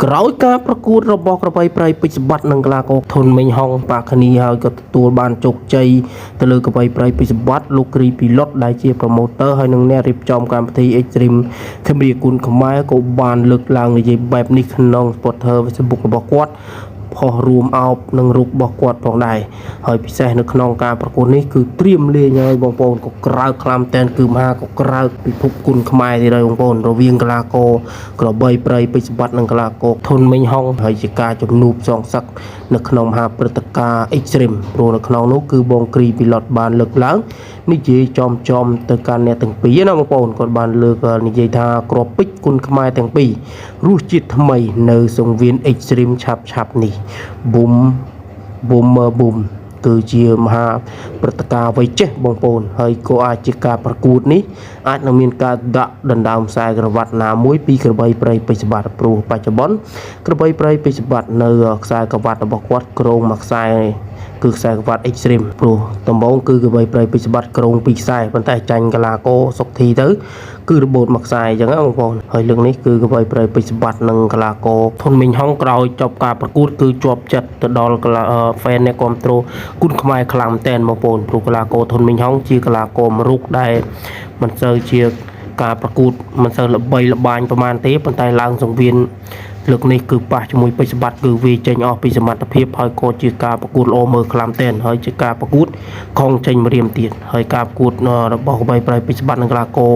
ក្រោយការប្រកួតរបស់ក្របីប្រៃពេជ្រសម្បត្តិនិងកីឡាករធុនមេញហុងប៉ាខនីហើយក៏ទទួលបានជោគជ័យទៅលើក្របីប្រៃពេជ្រសម្បត្តិលោកគ្រីពីឡុតដែលជា promoter ហើយនឹងអ្នករៀបចំកម្មវិធី Extreme ធម្មរាគុណខ្មែរក៏បានលើកឡើងនិយាយបែបនេះក្នុង Twitter Facebook របស់គាត់ផុសរួមអោបនឹងរូបរបស់គាត់ផងដែរហើយពិសេសនៅក្នុងការប្រកួតនេះគឺត្រៀមលេងហើយបងប្អូនក៏ក្រើកខ្លាំតែនគឺមហាក៏ក្រើកពិភពគុណខ្មែរទៀតហើយបងប្អូនរវាងកីឡាករក្របីប្រៃពេជ្រសម្បត្តិនិងកីឡាករធុនមេញហុងហើយជាការជំនួបសងសឹកនៅក្នុងមហាព្រឹត្តិការណ៍ Extreme ព្រោះនៅក្នុងនោះគឺបងគ្រីពីឡុតបានលើកឡើងនិយាយចំទៅកាន់អ្នកទាំងពីរណាបងប្អូនគាត់បានលើកនិយាយថាគ្រាប់ពេជ្រគុណខ្មែរទាំងពីររសជាតិថ្មីនៅសង្វៀន Extreme ឆាប់នេះប៊ុំគឺជាមហាព្រឹត្តិការណ៍វ័យចេះបងប្អូនហើយក៏អាចជាការប្រកួតនេះអាចនឹងមានការដាក់ដណ្ដើមខ្សែក្រវ៉ាត់ណាមួយពីក្របីប្រៃពេជ្រសម្បត្តិព្រោះបច្ចុប្បន្នក្របីប្រៃពេជ្រសម្បត្តិនៅខ្សែក្រវ៉ាត់របស់គាត់ក្រងមួយខ្សែគឺខ្សែក្រវ៉ាត់ Extreme ព្រោះដំបូងគឺក្របីប្រៃពេជ្រសម្បត្តិក្រងពីរខ្សែប៉ុន្តែចាញ់កីឡាករសុកធីទៅគឺរបូតមួយខ្សែអញ្ចឹងណាបងប្អូនហើយលើកនេះគឺក្របីប្រៃពេជ្រសម្បត្តិនិងកីឡាករធុនមីងហុងក្រោយចប់ការប្រកួតគឺជាប់ចិត្តទៅដល់fan អ្នកគាំទ្រគុណខ្មែរខ្លាំងមែនបងប្អូនព្រោះកីឡាករធុនមីងហុងជាកីឡាករមរុកដែលមិនសូវជាការប្រកួតមិនសូវល្បីល្បាញប្រហែលទេប៉ុន្តែឡើងសង្វៀនលើកនេះគឺប៉ះជាមួយពេជ្រសម្បត្តិគឺវាចេញអស់ពីសមត្ថភាពហើយក៏ជាការប្រកួតល្អមើលខ្លាំងតែនហើយជាការប្រកួតខំចេញម្រាមទៀតហើយការប្រកួតរបស់ក្របីប្រៃពេជ្រសម្បត្តិនិងកីឡាករ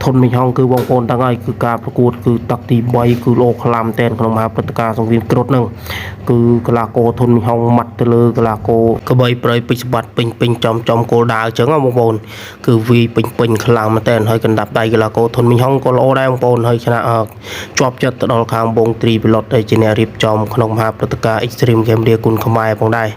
ធុនមីងហុងគឺបងប្អូនទាំងហើយគឺការប្រកួតគឺទឹកទី3គឺល្អខ្លាំងតែនក្នុងមហាព្រឹត្តិការណ៍សង្វៀនគ្រុឌហ្នឹងគឺកីឡាករធុនមីងហុងម៉ាត់ទៅលើកីឡាករក្របីប្រៃពេជ្រសម្បត្តិពេញចំគោលដៅអញ្ចឹងបងប្អូនគឺវាពេញខ្លាំងមែនតែនហើយកណ្ដាប់ដៃកីឡាករធុនមីងហុងក៏ល្អដែរបងប្អូនហើយឆ្នះជាប់ចិត្តទៅដល់ខាងបងគ្រីពីឡុតដែលជាអ្នករៀបចំក្នុងមហាព្រឹត្តិការណ៍ Extreme ធម្មរាគុណខ្មែរផងដែរ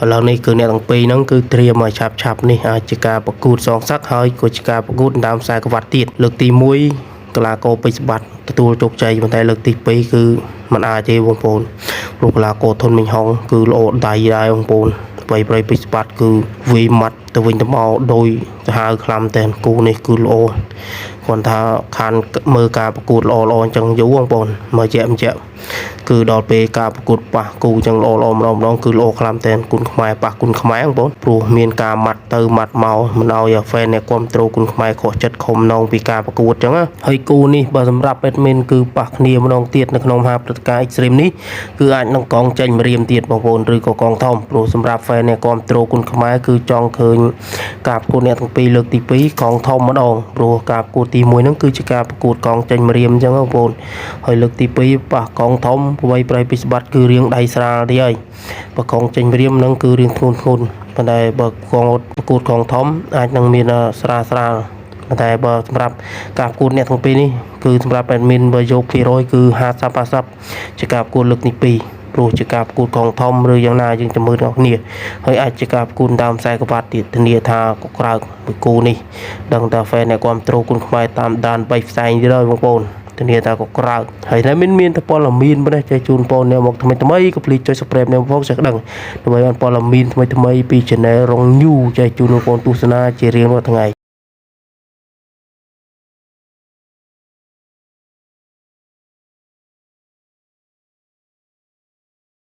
ឥឡូវនេះគឺអ្នកទាំងពីរហ្នឹងគឺត្រៀមឲ្យឆាប់នេះអាចជាការប្រកួតសងសឹកហើយក៏ជាការប្រកួតតាមខ្សែក្រវ៉ាត់ទៀតលើកទី1កីឡាករពេជ្រសម្បត្តិទទួលជោគជ័យប៉ុន្តែលើកទី2គឺមិនអាចទេបងប្អូនព្រោះកីឡាករធុនមីងហុងគឺល្អដៃដែរបងប្អូនប្រៃពេជ្រសម្បត្តិគឺវាម៉ាត់ទៅវិញទៅមកដោយទៅហៅខ្លាំតែនគូនេះគឺល្អគាត់ថាខានមើលការប្រកួតល្អអញ្ចឹងយូរបងប្អូនមើលជាក់គឺដល់ពេលការប្រកួតប៉ះគូអញ្ចឹងល្អម្ដងគឺល្អខ្លាំងតែនគុណខ្មែរប៉ះគុណខ្មែរបងប្អូនព្រោះមានការម៉ាត់ទៅម៉ាត់មកមិនឲ្យ fan អ្នកគាំទ្រគុណខ្មែរខកចិត្តខំនងពីការប្រកួតអញ្ចឹងហើយគូនេះបើសម្រាប់ admin គឺប៉ះគ្នាម្ដងទៀតនៅក្នុងមហាព្រឹត្តិការណ៍ Extreme នេះគឺអាចនឹងកងចេញម្រាមទៀតបងប្អូនឬក៏កងធំព្រោះសម្រាប់ fan អ្នកគាំទ្រគុណខ្មែរគឺចង់ឃើញការប្រកួតអ្នកទាំងពីរលើកទី2កងធំម្ដងព្រោះការប្រកួតទី1ហ្នឹងគឺជាការប្រកួតកងចេញម្រាមអញ្ចឹងបងប្អូនហើយលើកទី2ប៉ះកងធំប្របីប្រៃពេជ្រសម្បត្តិគឺរៀងដៃស្រាលទៀតហើយបើកងចេញម្រាមហ្នឹងគឺរៀងធ្ងន់ប៉ុន្តែបើកងប្រកួតកងធំអាចនឹងមានស្រាលប៉ុន្តែបើសម្រាប់ការប្រកួតអ្នកទាំងពីរនេះគឺសម្រាប់ admin បើយក200គឺ50-50ជាការប្រកួតលើកទី2ព្រោះជាការប្រកួតកងធំឬយ៉ាងណាយើងចាំមើលដល់គ្នាហើយអាចជាការប្រកួតតាមខ្សែក្រវ៉ាត់ទៀតធានាថាក៏ក្រើកពីគូនេះដឹងតែ fan អ្នកគាំទ្រគុណខ្មែរតាមដាន3ផ្សែងទៀតហើយបងប្អូនធានាថាក៏ក្រើកហើយតែមានតែព័ត៌មានប៉ុណ្ណេះចែកជូនបងប្អូនអ្នកមកថ្មីកុំភ្លេចចុច subscribe អ្នកផងចេះដឹងដើម្បីបានព័ត៌មានថ្មីពី channel រង New ចែកជូនបងប្អូនទស្សនាជារៀងរាល់ថ្ងៃ